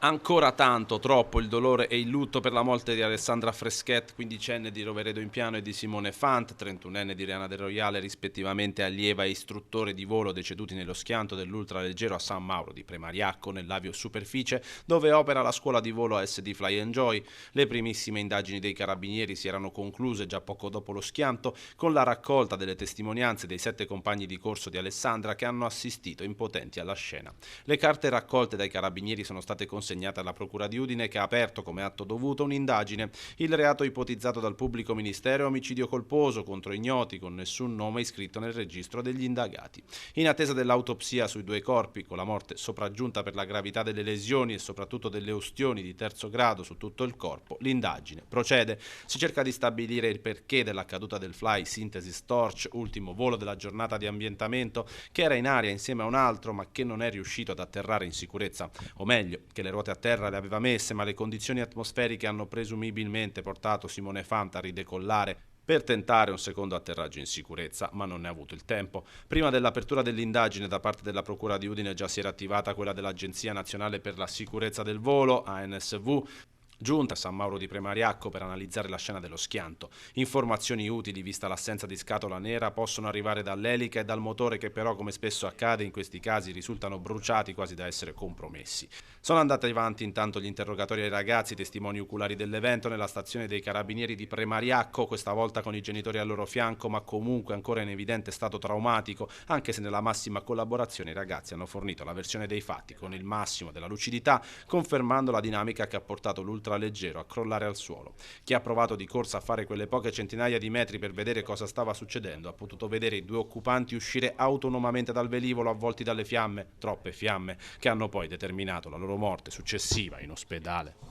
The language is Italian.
Ancora tanto, troppo il dolore e il lutto per la morte di Alessandra Freschet, quindicenne di Roveredo Impiano, e di Simone Fant, 31enne di Reana del Royale, rispettivamente allieva e istruttore di volo, deceduti nello schianto dell'ultraleggero a San Mauro di Premariacco, nell'Avio Superficie, dove opera la scuola di volo ASD Fly and Joy. Le primissime indagini dei carabinieri si erano concluse già poco dopo lo schianto, con la raccolta delle testimonianze dei 7 compagni di corso di Alessandra che hanno assistito impotenti alla scena. Le carte raccolte dai carabinieri sono state consegnate alla Procura di Udine, che ha aperto come atto dovuto un'indagine. Il reato ipotizzato dal pubblico ministero è omicidio colposo contro ignoti con nessun nome iscritto nel registro degli indagati. In attesa dell'autopsia sui 2 corpi, con la morte sopraggiunta per la gravità delle lesioni e soprattutto delle ustioni di 3° grado su tutto il corpo, l'indagine procede. Si cerca di stabilire il perché della caduta del Fly Synthesis Torch, ultimo volo della giornata di ambientamento, che era in aria insieme a un altro ma che non è riuscito ad atterrare in sicurezza, o meglio, che le ruote a terra le aveva messe, ma le condizioni atmosferiche hanno presumibilmente portato Simone Fant a ridecollare per tentare un secondo atterraggio in sicurezza, ma non ne ha avuto il tempo. Prima dell'apertura dell'indagine da parte della Procura di Udine già si era attivata quella dell'Agenzia Nazionale per la Sicurezza del Volo, ANSV, giunta a San Mauro di Premariacco per analizzare la scena dello schianto. Informazioni utili, vista l'assenza di scatola nera, possono arrivare dall'elica e dal motore, che però, come spesso accade in questi casi, risultano bruciati quasi da essere compromessi. Sono andati avanti intanto gli interrogatori ai ragazzi, testimoni oculari dell'evento, nella stazione dei carabinieri di Premariacco, questa volta con i genitori al loro fianco, ma comunque ancora in evidente stato traumatico, anche se nella massima collaborazione i ragazzi hanno fornito la versione dei fatti con il massimo della lucidità, confermando la dinamica che ha portato l'ultraleggero a crollare al suolo. Chi ha provato di corsa a fare quelle poche centinaia di metri per vedere cosa stava succedendo ha potuto vedere i 2 occupanti uscire autonomamente dal velivolo, avvolti dalle fiamme, troppe fiamme, che hanno poi determinato la loro morte successiva in ospedale.